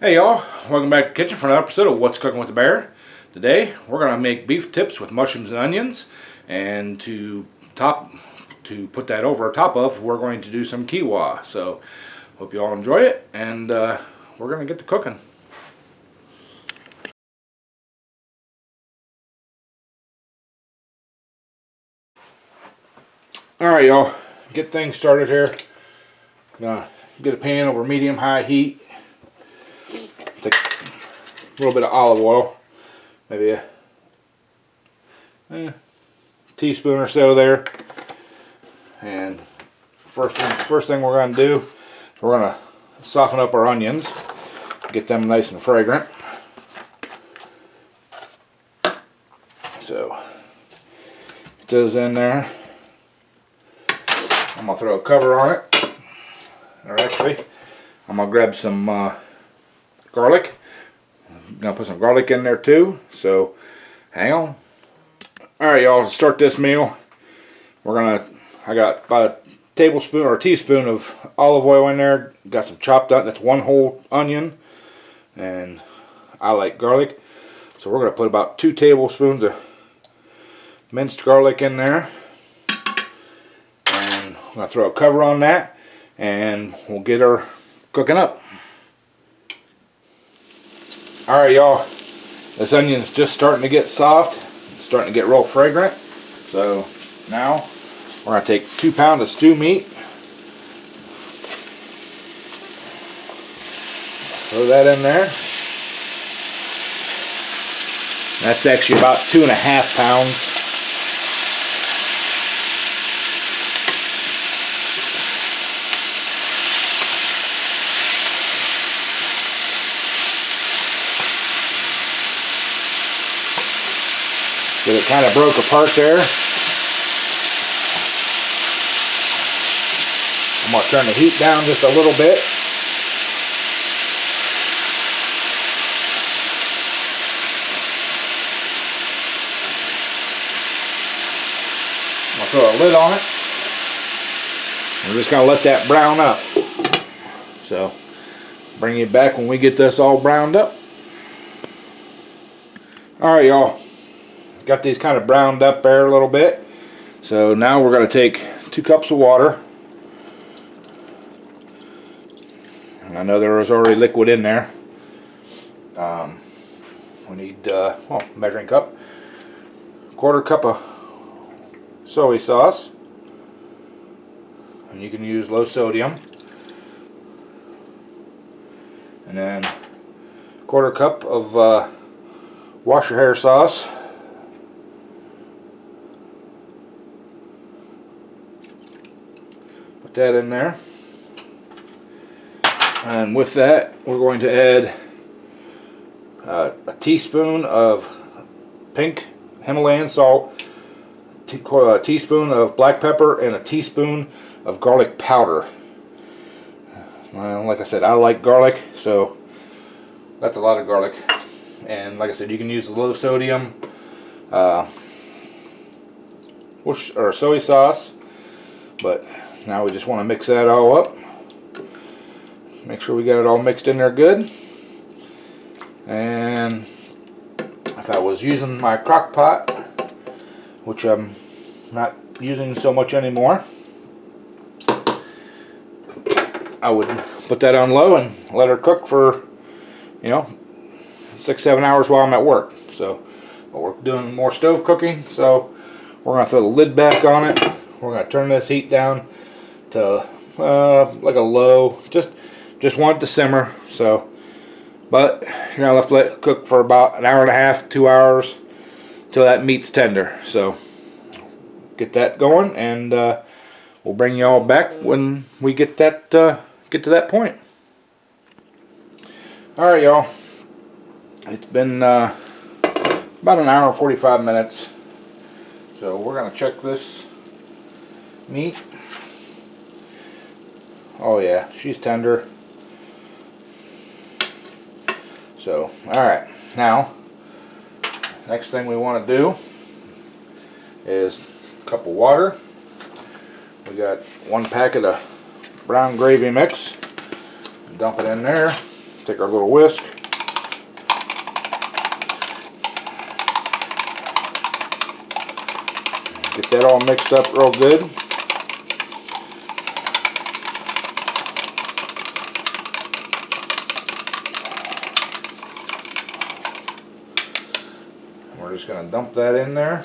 Hey y'all, welcome back to the kitchen for another episode of What's Cooking with the Bear. Today we're going to make beef tips with mushrooms and onions, and to put that over top of, we're going to do some quinoa. So hope you all enjoy it, and we're going to get to cooking. Alright y'all, get things started here. Gonna get a pan over medium-high heat. Take a little bit of olive oil, maybe a teaspoon or so there. And first thing we're going to do, we're going to soften up our onions, get them nice and fragrant. So get those in there. I'm going to throw a cover on it. Or actually, I'm going to grab some garlic. I'm going to put some garlic in there too. So hang on. Alright y'all, to start this meal, I got about a tablespoon or a teaspoon of olive oil in there. Got some chopped up, that's one whole onion. And I like garlic. So we're going to put about 2 tablespoons of minced garlic in there. And I'm going to throw a cover on that. And we'll get her cooking up. Alright y'all, this onion's just starting to get soft. It's starting to get real fragrant. So now we're going to take 2 pounds of stew meat. Throw that in there. That's actually about 2.5 pounds. Get it kind of broke apart there. I'm going to turn the heat down just a little bit. I'm going to throw a lid on it. We're just going to let that brown up. So, bring you back when we get this all browned up. Alright y'all. Got these kind of browned up there a little bit. So now we're going to take 2 cups of water. And I know there was already liquid in there. We need measuring cup. 1/4 cup of soy sauce. And you can use low sodium. And then 1/4 cup of wash your hair sauce. That in there, and with that we're going to add a teaspoon of pink Himalayan salt, a teaspoon of black pepper, and a teaspoon of garlic powder. Well, like I said, I like garlic, so that's a lot of garlic. And like I said, you can use the low sodium or soy sauce, but now we just want to mix that all up. Make sure we got it all mixed in there good. And if I was using my crock pot, which I'm not using so much anymore, I would put that on low and let her cook for 6-7 hours while I'm at work. So, but we're doing more stove cooking, so we're going to throw the lid back on it. We're going to turn this heat down to like a low, just want it to simmer. So, but you're gonna have to let it cook for about 1.5 hours, 2 hours, till that meat's tender. So get that going, and we'll bring you all back when we get to that point. All right, y'all. It's been about 1 hour and 45 minutes. So we're gonna check this meat. Oh yeah, she's tender. So, alright, now, next thing we want to do is a cup of water. We got 1 packet of brown gravy mix. Dump it in there. Take our little whisk. Get that all mixed up real good. We're just going to dump that in there.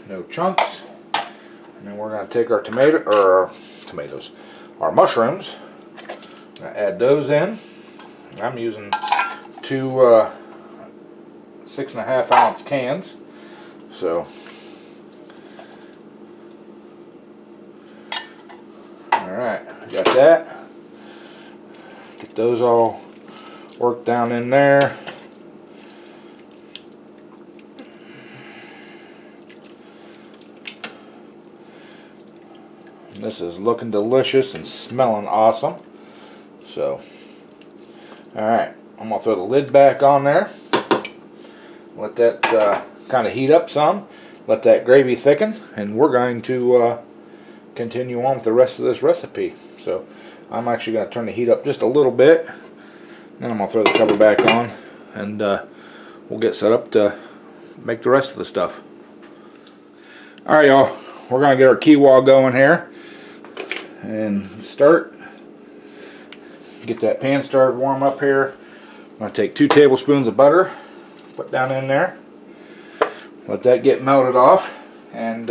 No chunks. And then we're going to take our our mushrooms. Add those in. I'm using two 6.5 ounce cans. So, alright, got that. Get those all worked down in there. This is looking delicious and smelling awesome. So, alright, I'm going to throw the lid back on there. Let that kind of heat up some. Let that gravy thicken. And we're going to continue on with the rest of this recipe. So, I'm actually going to turn the heat up just a little bit. Then I'm going to throw the cover back on. And we'll get set up to make the rest of the stuff. Alright, y'all. We're going to get our quinoa going here. And start. Get that pan started warm up here. I'm going to take 2 tablespoons of butter, put down in there. Let that get melted off. And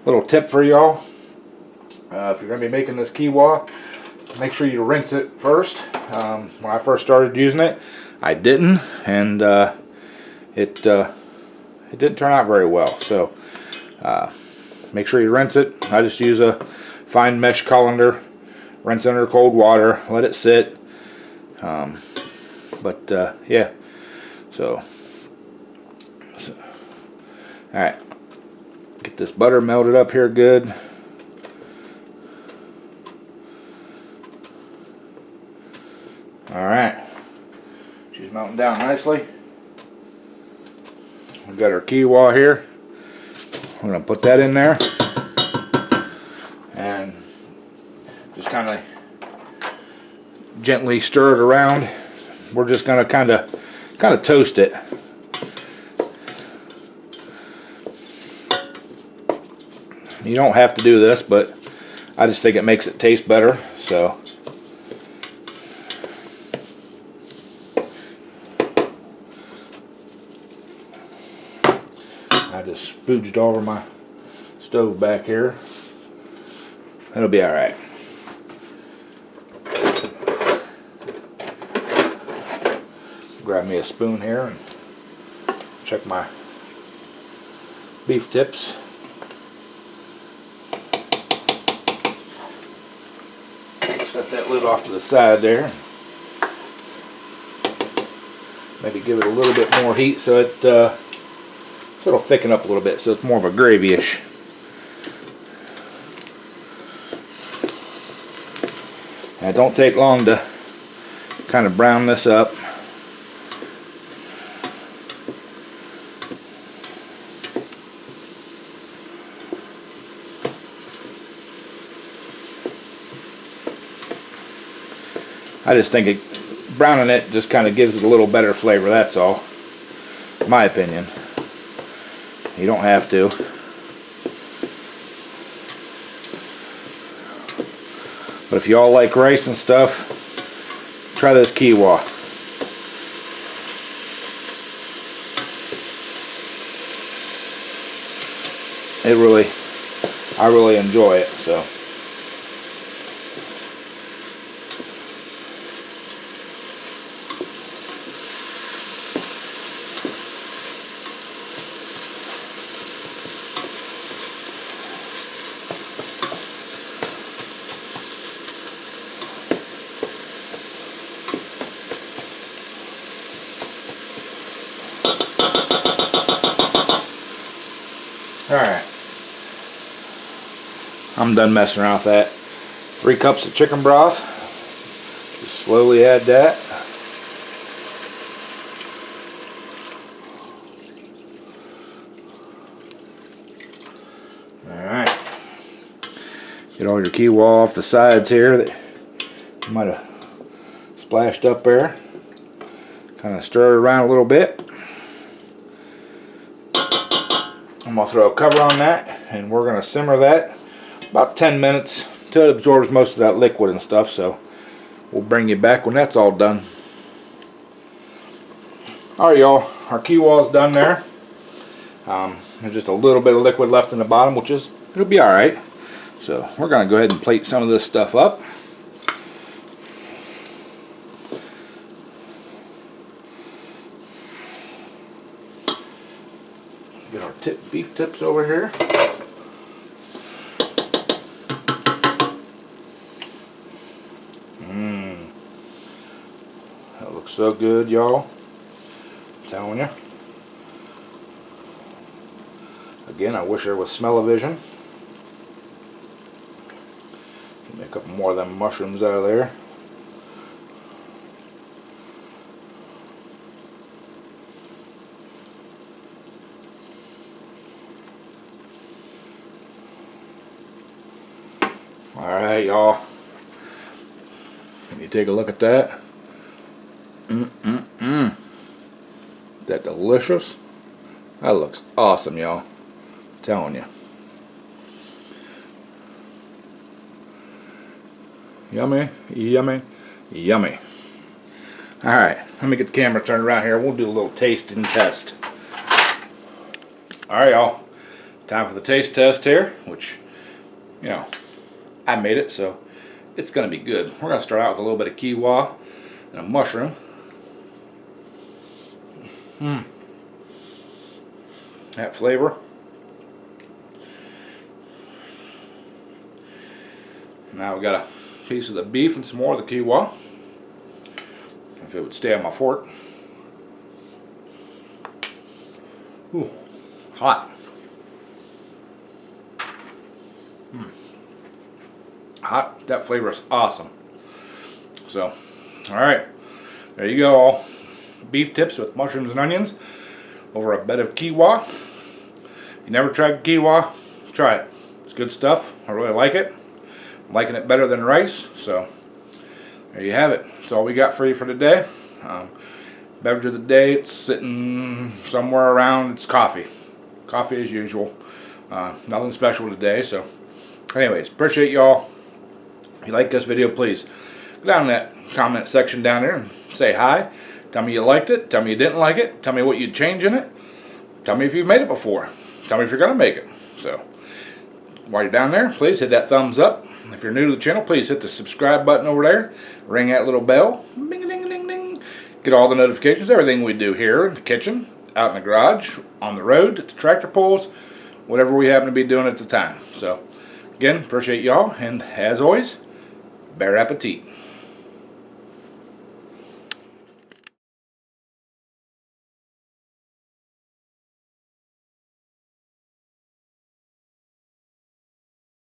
little tip for y'all, if you're going to be making this quinoa, make sure you rinse it first. When I first started using it, I didn't, and it didn't turn out very well. So make sure you rinse it. I just use a fine mesh colander, rinse under cold water, let it sit. Yeah, so alright, get this butter melted up here good. Alright, she's melting down nicely. We've got our quinoa here. We're going to put that in there. And just kind of gently stir it around. We're just going to kind of toast it. You don't have to do this, but I just think it makes it taste better. So I just spooged over my stove back here. It'll be alright. Grab me a spoon here and check my beef tips. Set that lid off to the side there. Maybe give it a little bit more heat so it'll thicken up a little bit, so it's more of a gravy-ish. And it don't take long to kind of brown this up. I just think browning it just kind of gives it a little better flavor, that's all. In my opinion. You don't have to. But if you all like rice and stuff, try this quinoa. I really enjoy it, so. Alright, I'm done messing around with that. 3 cups of chicken broth. Just slowly add that. Alright, Get all your Kiwa off the sides here that you might have splashed up there. Kind of stir it around a little bit. I'm going to throw a cover on that, and we're going to simmer that about 10 minutes until it absorbs most of that liquid and stuff. So we'll bring you back when that's all done. Alright y'all, our Kiwa's done there. There's just a little bit of liquid left in the bottom, which is, it'll be alright. So we're going to go ahead and plate some of this stuff up. Get our beef tips over here. That looks so good, y'all. I'm telling you. Again, I wish there was smell-o-vision. Make a couple more of them mushrooms out of there. Alright, y'all. Can you take a look at that? That delicious? That looks awesome, y'all. Telling you. Yummy, yummy, yummy. Alright, let me get the camera turned around here. We'll do a little taste and test. Alright, y'all. Time for the taste test here, which, you know, I made it, so it's going to be good. We're going to start out with a little bit of Kiwa and a mushroom. That flavor. Now we got a piece of the beef and some more of the Kiwa. If it would stay on my fork. Ooh, hot. Hot. That flavor is awesome. So, alright. There you go, all. Beef tips with mushrooms and onions over a bed of Kiwa. If you never tried Kiwa, try it. It's good stuff. I really like it. I'm liking it better than rice. So, there you have it. That's all we got for you for today. Beverage of the day, it's sitting somewhere around, it's coffee. Coffee as usual. Nothing special today. So, anyways, appreciate y'all. If you like this video, please go down in that comment section down there and say hi. Tell me you liked it. Tell me you didn't like it. Tell me what you'd change in it. Tell me if you've made it before. Tell me if you're going to make it. So, while you're down there, please hit that thumbs up. If you're new to the channel, please hit the subscribe button over there. Ring that little bell. Bing, ding, ding, ding. Get all the notifications, everything we do here in the kitchen, out in the garage, on the road, at the tractor pulls, whatever we happen to be doing at the time. So, again, appreciate y'all, and as always, bon appetit.